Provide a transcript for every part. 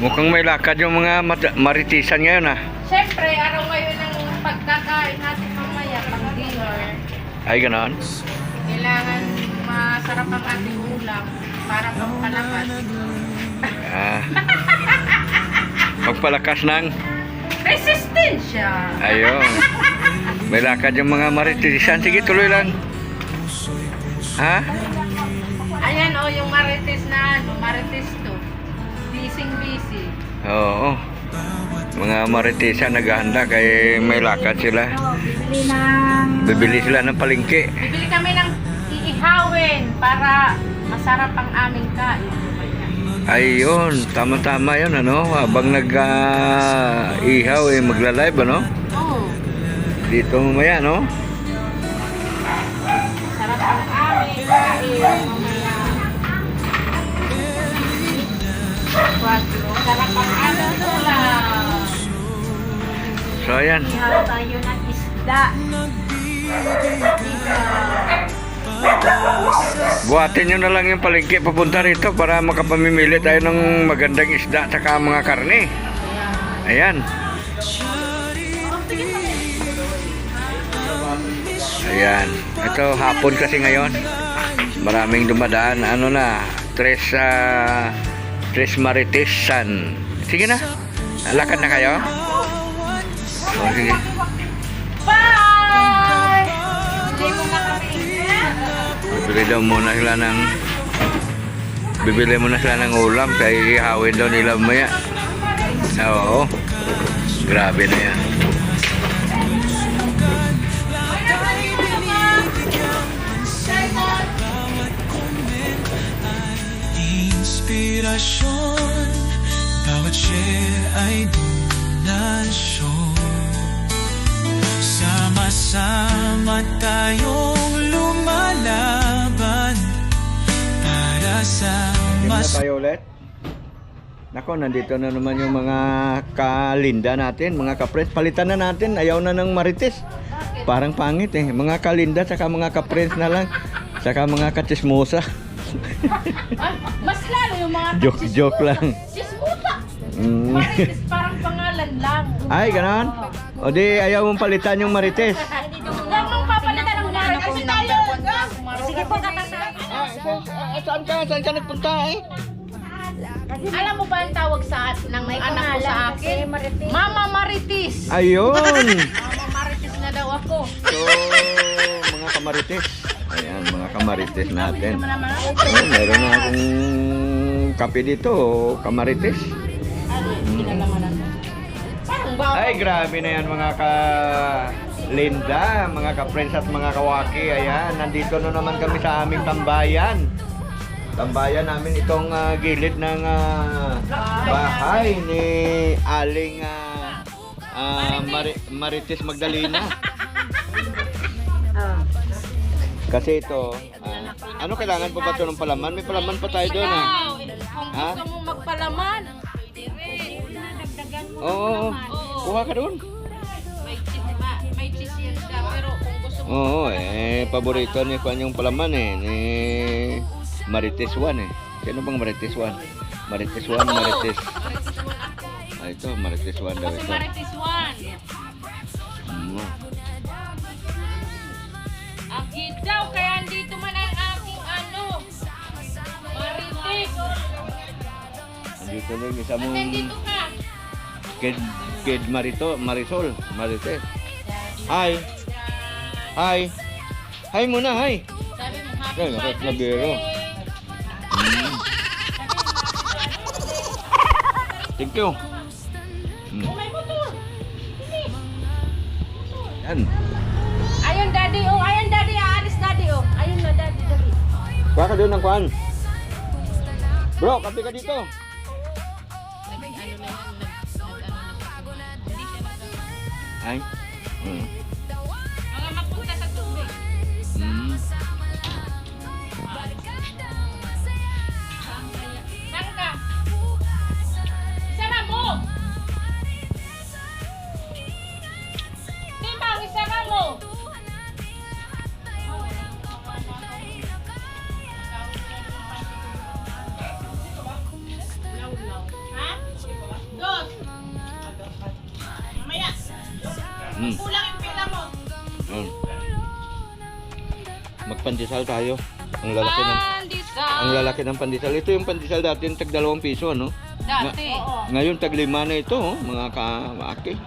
Mukhang may lakad yung mga maritisan ngayon ah. Siyempre, araw ngayon ng pagkakain natin mamaya, pang dinner. Ay, ganon. Kailangan masarap ang ating ulam para magpalakas. Ah. Magpalakas ng... Resistensya! Ayun. May lakad yung mga maritisan. Sige, tuloy lang. Ha? Ayan o, yung marites na ano, marites to. Busy. Oo. Mga maritisan naghahanda kaya may lakad sila. Bibili sila ng palengke. Bibili kami ng iihawin para masarap ang aming kain. Ayun, tama-tama yun, ano? Habang nag-ihaw, magla-live, ano? Oo. Dito mamaya, no? Sarap ang aming kain mamaya. Sarap ang aming ulam. So, ayan. Ihaw tayo ng isda. Buhatin nyo na lang yung palengke papunta rito para makapamimili tayo ng magandang isda at saka mga karne. Ayan. Ayan. Ito, hapon kasi ngayon. Maraming dumadaan. Ano na, tres maritisan. Sige na. Lakad na kayo? O, sige. Bye! Hindi mo na kami. Bibili muna sila ng ulam kaya ihawin daw nila maya. Oo. Grabe na yan. Inspirasyon, bawat share ay donasyon. Sama-sama tayong lumalaban para sa mas... tayo ulit. Nako, nandito na naman yung mga kalinda natin, mga kapres. Palitan na natin, ayaw na ng marites. Parang pangit eh. Mga kalinda, saka mga kapres na lang. Saka mga katismosa. Ay, mas lalo yung mga Joke lang. Chismuta. Mm. Marites, parang pangalan lang. Ay, ganon? O di, ayaw mong palitan yung marites. Huwag mong papalitan ng marites. Kasi tayo. Sige po, tatasabi. Saan ka nagpunta eh? Alam mo ba ang tawag sa ng anak ko sa akin? Mama Marites. Ayun! Mama Marites na daw ako. So, mga kamarites. Ayan, mga kamarites natin. Naman naman ako. Oh, meron na akong kape dito, kamarites. Pinalamanan mo. Parang bawal. Ay, grabe na yan mga ka-Linda, mga ka-friends at mga kawaki. Ayan, nandito na naman kami sa aming tambayan. Tambayan namin itong gilid ng bahay ni Aling Marites Magdalena. Kasi ito, ano kailangan pa ba ito ng palaman? May palaman pa tayo doon ah. Kung Ha? gusto mo magpalaman, Oo, kuha ka doon. may cheese yan siya. Pero kung gusto mo, Oo, paborito ni Juan yung palaman ni Marites 1 eh. Sino bang Marites 1? Marites 1, Marites. Ah, ito, Marites 1 daw kasi ito. Marites 1. Akid daw, kaya andito man ang aking ano, Marites. Andito na yung isa mong Nandito ka. Kid Marisol, Marites. Hi. Hi. Hi muna, hi. Sabi mo, happy Ay, nakit na biro. Thank you. Oh, may motor. Yan. Ayun, daddy. Oh, ayun, daddy. Aalis, daddy. Oh, ayun na, daddy. Kuha ka doon ng kuhan. Bro, kape ka dito. Ay. Mga mapunta sa tubig. Saan ka? Isara mo! Timang, isara mo! Ha? Ayan. Magpandesal tayo. Ang lalaki ng pandesal. Ito yung pandesal dati yung tag 2 piso, ano? Dati. Ngayon tag 5 na ito, oh, mga kaaki.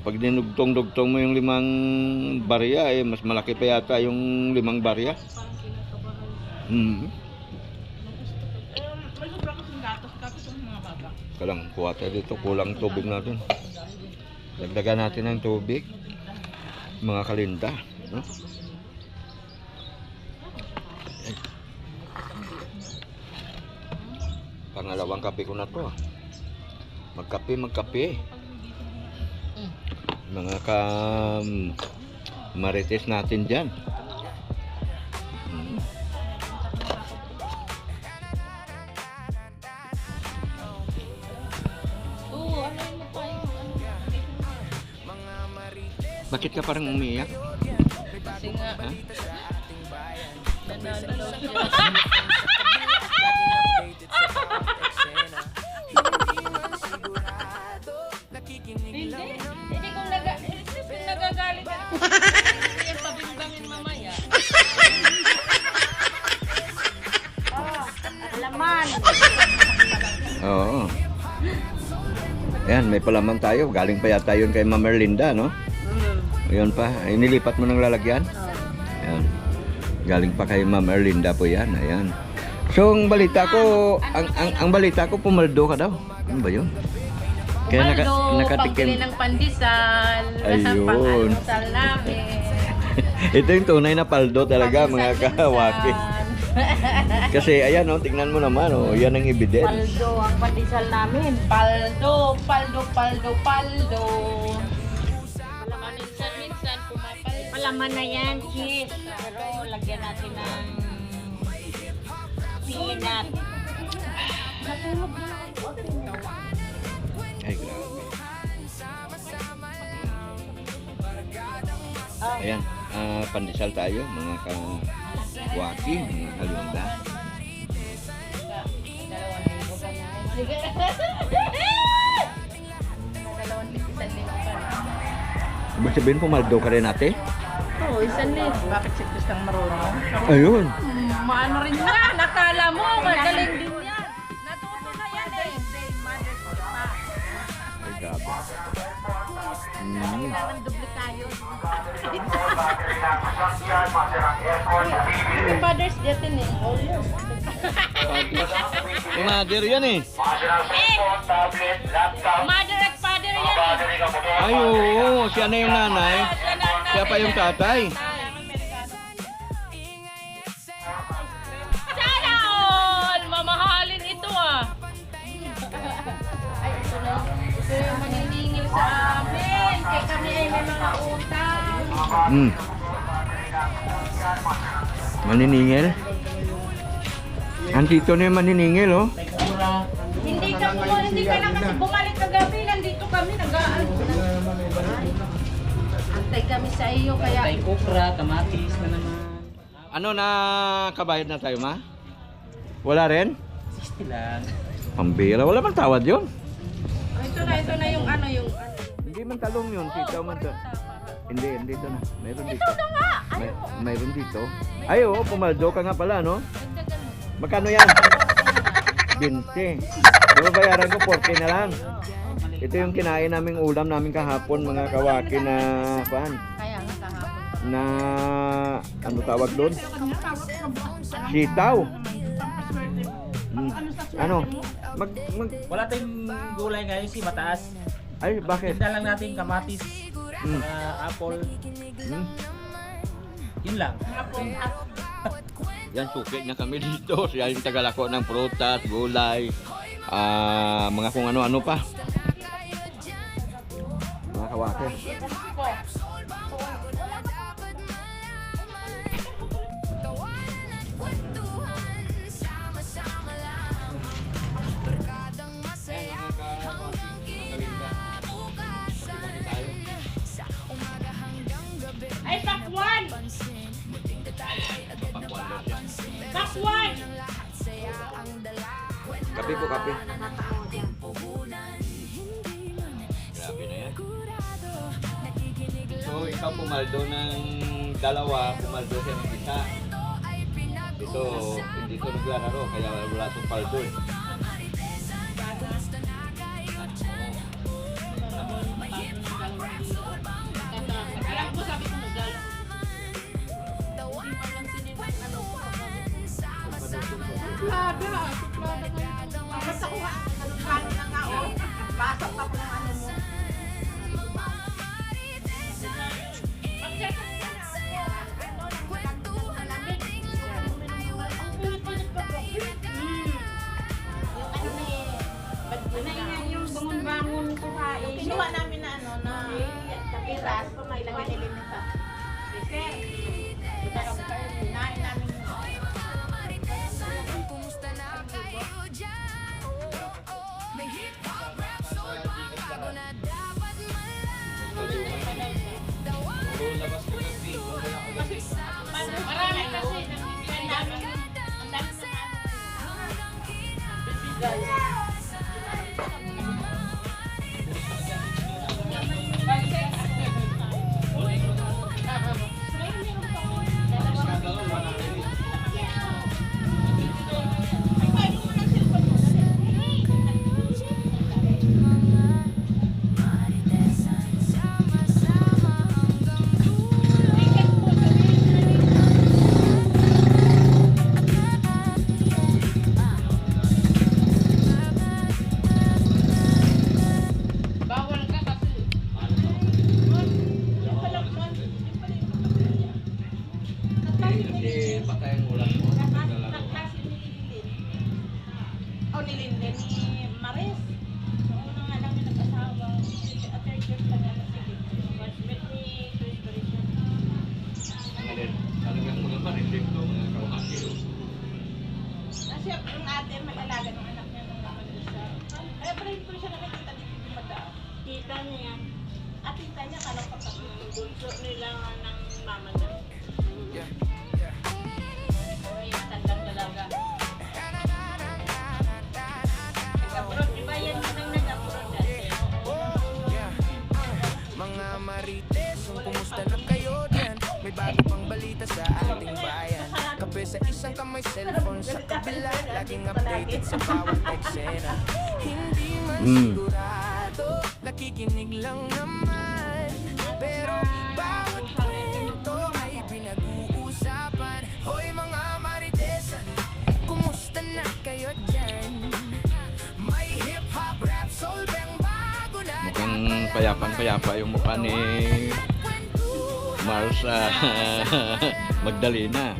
Pag dinugtong-dugtong mo yung 5 barya, eh, mas malaki pa yata yung 5 barya. May sobra kasing gatos yung mga baba. Kalang kuha tayo dito, kulang tubig natin. Dagdagan natin ng tubig. Mga kalinda, no? Pangalawang kape ko na to. Magkape. Mga marites natin dyan. Bakit ka parang umiiyak? Kasi nga. Ha? Nanalo siya. Hindi kung nagagalit ako. Hindi yung pabimbangin mamaya. Laman. Oo. Ayan, may palaman tayo. Galing pa yata yun kay Ma'am Erlinda, no? Ayun pa. Ay, nilipat mo ng lalagyan? Ayan. Galing pa kay Ma'am Erlinda po yan. Ayan. So, ang balita ko, ang balita ko, pumaldo ka daw. Ano ba yun? Kaya pagbili ng pandesal. Ayun. Pang-almusal namin. Ito yung tunay na paldo talaga, mga kawaki. Kasi ayan, oh, tingnan mo naman, oh, yan ang evidence. Paldo ang pandesal namin. Paldo. Minsan pumapaldo. Palaman na yan, cheese. Pero lagyan natin ng peanut. Natulog na ako. Ay, grabe. Ayan, pandesal tayo, mga kawaki, mga kalinda. Sige. 2,000 pa. Ibig sabihin, pumaldo ka rin ate? Oo, 1,000. Bakit si Kristang marunong? Ayun. Maano rin yan. Nakala mo, magaling din yan. Natuto na yan eh. Ay, grabe. Kailangan doble tayo. Father's Day din eh. Oh, yes. Mother yan eh. Mother at father yan eh. Ay, oo. Siya na yung nanay. Siya pa yung tatay. Sana all! Mamahalin ito ah. Ay, ito na. Ito yung maniningil sa amin. Kaya kami ay may mga utang. Maniningil. Andito na yung maniningil, oh. Hindi ka na kasi bumalik kagabi. Nandito kami. Antay kami sa iyo kaya. Tay okra, kamatis na naman. Ano na kabayad na tayo, ma? Wala rin? 60 lang. Pambira. Wala bang tawad yun? Ito na yung ano yung ano. Hindi man talong yun. Sitaw man to. Hindi, dito na. Mayroon dito. Ito na nga. Mayroon dito. Ay, oo. Pumaldo ka nga pala, no? Dagdagan mo. Magkano yan? 20. Pero bayaran ko 40 na lang. Ito yung kinain naming ulam namin kahapon, mga kawaki na paan? Kaya nga kahapon. Na ano tawag doon? Sitaw. Ano? Wala tayong gulay ngayon si mataas. Ay, bakit? Tinda lang natin kamatis, Hmm. apple. Hmm. Yun lang. Yan, suki na kami dito. Siya yung tagalako ng prutas, gulay, mga kung ano-ano pa. Mga kawaki. Ay, pakwan! Pakwan! Kape po, kape. Grabe na yan. So, ikaw pumaldo ng dalawa, pumaldo siya ng isa. Dito, hindi ito naglalaro, kaya wala itong paldo eh. Alam ko, sabi ko magdala. Suplada nga. Basta ko nga. Ano na nga, oh. Basok pa ko ng ano mo. Yung bangon-bangon ko kain. Kinuha namin na ano, na tapiras, pumailangan nilin nito. Sir, hinahin namin marami kasi ang dami bawal ka kasi. Kasi patay ang ulan mo. Oh, nilinde ni Maris. Noong una nga lang yung nag-asawa. Third year pa na sige. Batchmate ni Chris Parisha. Talagang mga marinig to, mga kawaki. Kasi yung ate may alaga ng anak niya nung naman doon sa... Ay, pero hindi ko siya nakikita dito yung madaan. Kita niya yan. At tita niya, kalang kapatid. Bunso nila nga ng mama niya. Ay, tandang dalaga. Nag-abroad, di ba yan nang nag-abroad dati? Mga marites, kumusta na kayo dyan? May bago pang balita sa ating bayan. Kape sa isang kamay, cellphone sa kabila. Laging updated sa bawat eksena. Hindi man sigurado, nakikinig lang naman. Pero bawat kwento ay pinag-uusapan. Hoy mga marites, kumusta na kayo dyan? May hip-hop, rap, soul, bang bago na. Mukhang payapang-payapa yung mukha ni Mars Magdalena.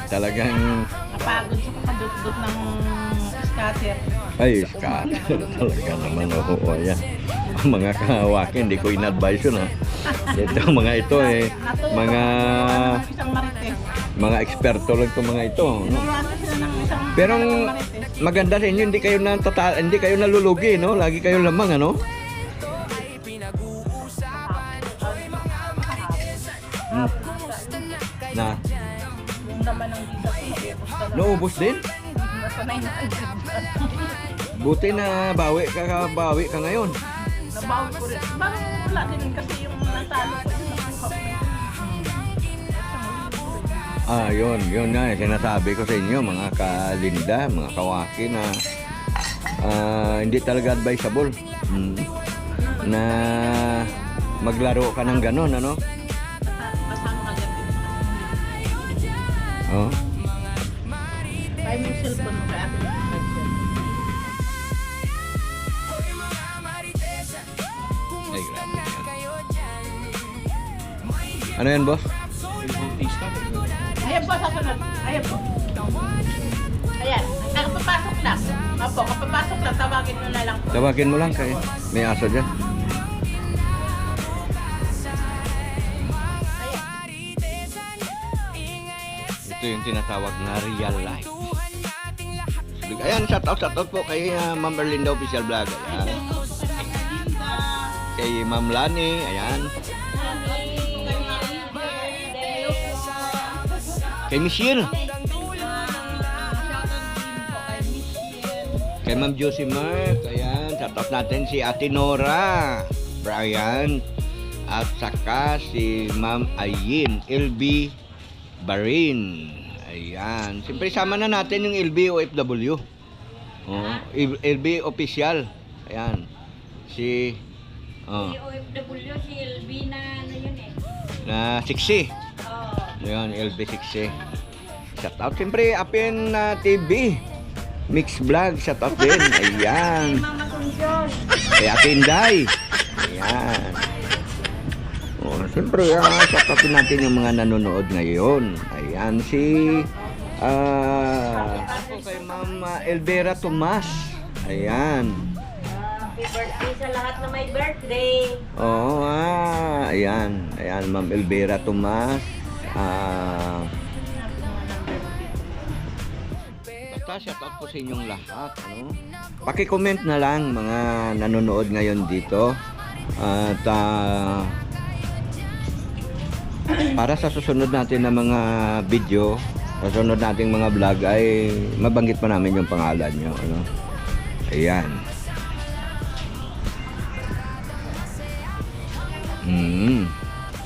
Talagang Napagod sa kakadot-dot ng scatter. ay scatter talaga naman. Oo, yan. Ang mga kahawaki, hindi ko in-advise yun ha. Ito mga ito eh, Isang marites. mga eksperto lang itong mga ito. No? Inuwatan sila ng isang Pero ang marites. maganda sa inyo, hindi kayo nalulugi, no? Lagi kayo lamang, ano? Hmm. Na, Yung naman ng dito, naubos ka na. naubos din? Nasanay na ang dito. Buti na bawi ka ngayon. Nabawi ko rin. Bakit wala din kasi yung natalo ko. Yung nakuha ko. Yun nga, sinasabi ko sa inyo, mga kalinda, mga kawaki na hindi talaga advisable na maglaro ka ng ganon, ano? Kasama ka dyan. Oh. Kaya yung cellphone mo kaya ako. Ay, grabe yan. Ano yan, boss? Ayan po, sa sunod. Ayan po. Ayan. Nakapapasok na. Opo, kapapasok na. Tawagin mo na lang po. Tawagin mo lang kay may aso dyan. Ito yung tinatawag na real life. Ayan, shout out po kay Ma'am Erlinda Official Vlog. Ayan. Kay Ma'am Lani, ayan. Kay Michelle. Kay Ma'am Josie Mark, ayan. Shout out natin si Ate Nora. Brian. at saka si Ma'am Ayin LB Barin. Ayan. Siyempre sama na natin yung LB OFW. Oh, LB official. Ayan. Si Si OFW, si LB na ano yun eh. na 60. Oo. Ayan, LB 60. Shout out siyempre Apin TV. Mix Vlog, shout out din. Ayan. Mama Conjol. Kay Ate Inday. Ayan. Oh, siyempre, shout out natin yung mga nanonood ngayon. Ayan, si ako kay Ma'am Elvera Tomas. Ayan. Happy birthday sa lahat na may birthday. Oo, ayan. Ayan, Ma'am Elvera Tomas. Basta shout out po sa inyong lahat. Ano? Paki-comment na lang mga nanonood ngayon dito. At para sa susunod natin na mga video, sa susunod nating mga vlog ay mabanggit pa namin yung pangalan nyo. Ano? Ayan.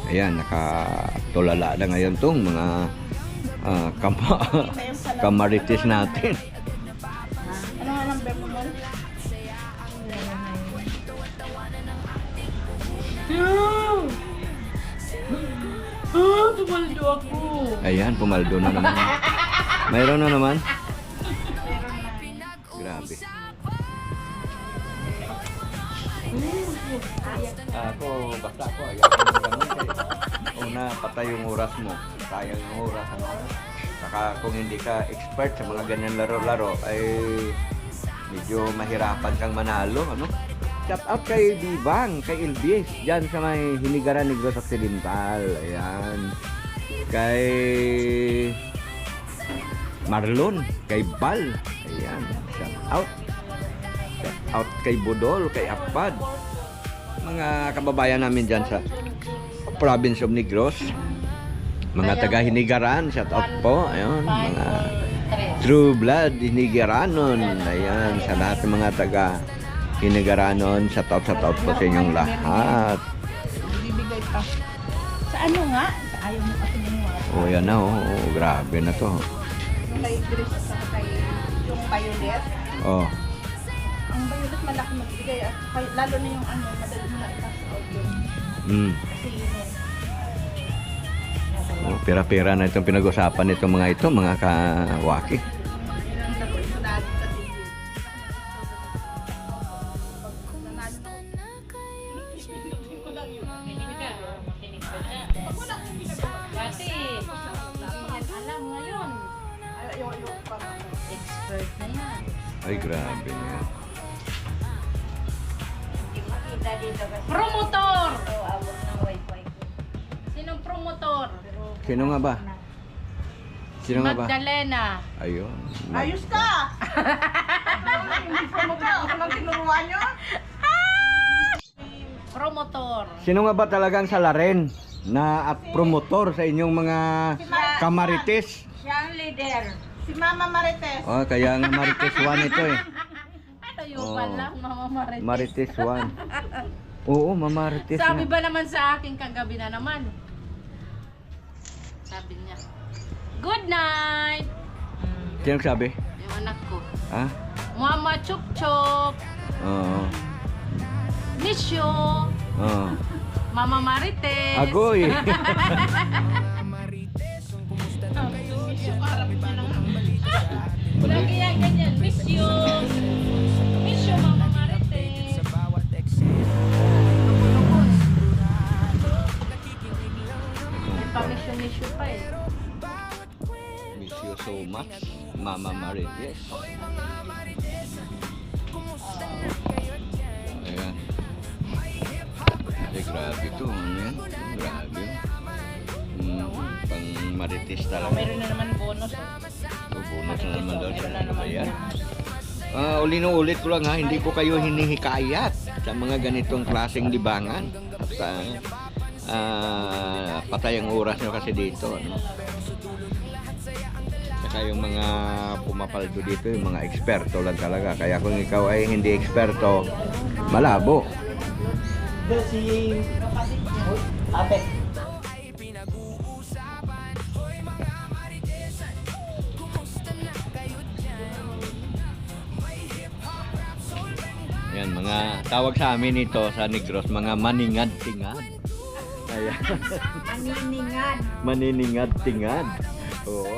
Ayan, nakatulala na ngayon tong mga kamarites natin. Ano nga number mo nun? Tumaldo ako. Ayan, pumaldo na naman. Mayroon na naman. Grabe. Ako, basta ako. Ayaw ko ng ganun. Una, patay yung oras mo. Sayang yung oras. Ano? Saka kung hindi ka expert sa mga ganyan laro-laro, ay medyo mahirapan kang manalo. Ano? Shout out kay Bibang, kay Ilbies, dyan sa may Hinigaran Negros Occidental. Ayan. Kay Marlon, kay Bal. Ayan. Shout out. Shout out kay Budol, kay Apad. Mga kababayan namin dyan sa province of Negros. Mga taga Hinigaran, shout out po. Ayun, mga True Blood Hinigaranon. Ayan, sa lahat ng mga taga Hinigaranon, shout out po sa inyong lahat. Bibigay pa. Sa ano nga? Sa ayaw mo kasi yung Oh, yan na, oh, grabe na to. Yung kay Chris sa kay yung violet. Oh, Ang violet malaki magbigay at lalo na yung ano, madali mo na i-pass out yun. Kasi yun eh. oh, pera-pera na itong pinag-usapan nitong mga ito, mga kawaki. Yun ang sabi ko lagi sa TV. Kasi, alam ngayon. Expert na yan. Ay, grabe na yan. Makita dito kasi. Promotor! Ito, abot ng wifi ko. Sinong promotor? Sino nga ba? Sino nga ba? Magdalena. Ayun. Ayos ka! Hindi promotor. Ako lang tinuruan nyo? Promotor. Sino nga ba talagang salaren na at promotor sa inyong mga kamarites? Siya ang leader. Si Mama Marites. Oh, kaya nga Marites 1 ito eh. Tayo Oh. pala, Mama Marites. Marites 1. Oo, Mamarites Sabi na. ba naman sa akin kagabi na naman? Sabi niya, good night! Sino sabi? Yung anak ko. Ha? Mama Chuk Chuk! Oo. Miss you! Oo. Mama Marites! Agoy. Lagi yan ganyan, miss you! Miss you, Mama Marites! May pa-miss you pa eh. Miss you so much, Mama Marites. Ayan. Ay, grabe to. Ano yan? Grabe. Pang Marites talaga. Meron na naman bonus. Bonus na naman daw siya. Ano ba yan? Ulit ko lang ha, hindi ko kayo hinihikayat sa mga ganitong klaseng libangan. At patay ang oras nyo kasi dito. Ano? Saka yung mga pumapaldo dito, yung mga eksperto lang talaga. Kaya kung ikaw ay hindi eksperto, malabo. Ate. ay pinag-uusapan. Hoy mga maritesan, kumusta na kayo dyan? May hip-hop, rap, soul, banda. Yan, mga tawag sa amin ito sa Negros, mga maningad-tingad. Ayan. Maniningan. Maniningad-tingad. Oo.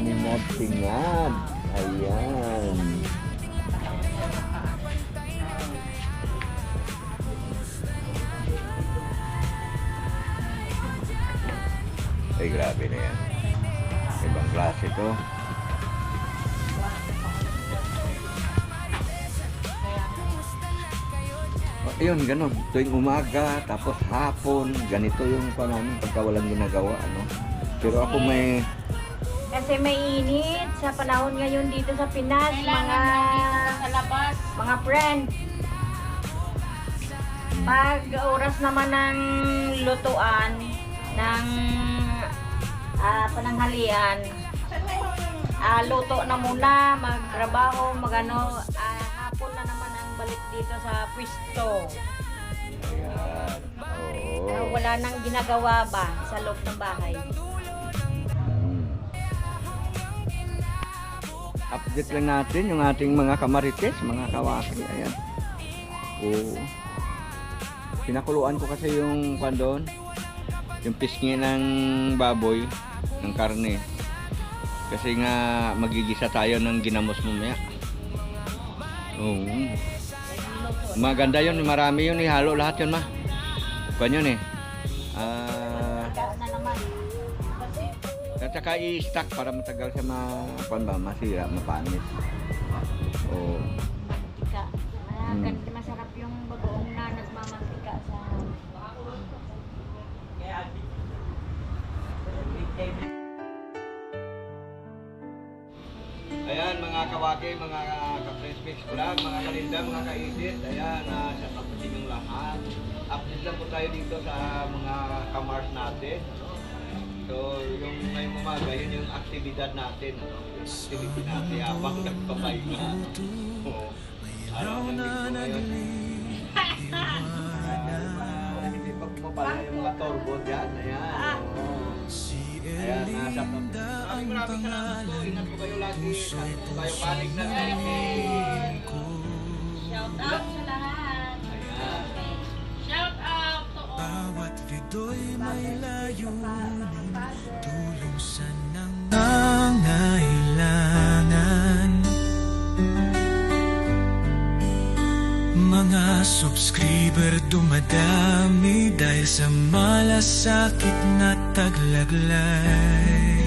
Maningad-tingad. Ayan. Ay, grabe na yan. Ibang klase to. Ayun, ganun. Tuwing umaga, tapos hapon, ganito yung namin pagka walang ginagawa, ano. Pero ako may, Kasi may init sa panahon ngayon dito sa Pinas, Kailangan lang dito sa labas. mga friend. Pag oras naman ng lutuan, ng pananghalian, luto na muna, magtrabaho, magano, hapon na naman ang balik dito sa pwesto. ayan, Wala nang ginagawa ba sa loob ng bahay. update lang natin yung ating mga kamarites, mga kawaki, ayan. Oo. Pinakuluan ko kasi yung kwan doon, yung pisngi ng baboy, ng karne. Kasi nga magigisa tayo ng ginamos mamaya. Oo. Maganda yun, marami yun, ihalo lahat yun, ma. Kwan yun eh. Gas na naman. At saka i-stack para matagal siya masira, mapanis. Oo. Mantika. Masarap yung bagoong na nagmamantika sa... Ayan mga kawaki, mga ka-French Vlog, mga kalinda, mga ka-edit. Ayan, shout out po sa inyong lahat. Update lang po tayo dito sa mga kamars natin. So, yung ngayong umaga, yun yung aktibidad natin. Yung activity natin habang nagpapahinga. Oo. Araw na ngayon. Hindi pa pumapala yung mga turbo dyan. Ayan. Oo. Ayan, shout out. Maraming salamat po. Ingat po kayo lagi. Ingat po tayo panig na rin. Shout out sa lahat. Ayan. Shout out to all. Bawat video'y may layunin, tulong sa nangangailangan. Mga subscriber dumadami dahil sa malasakit na taglaglay.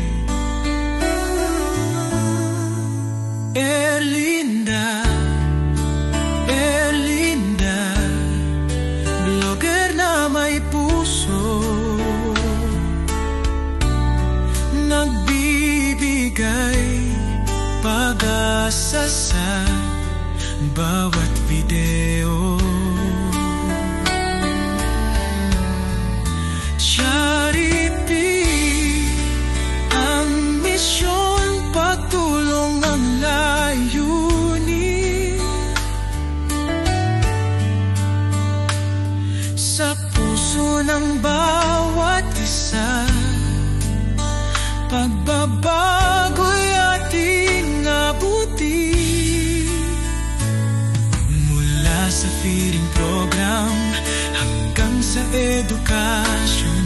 Erlinda, Erlinda, blogger na may puso, nagbibigay pag-asa sa bawat video. Charity ang misyon, pagtulong ang layunin. Sa puso ng bawat isa, pagbabago'y ating abutin. Mula sa feeding program hanggang sa edukasyon,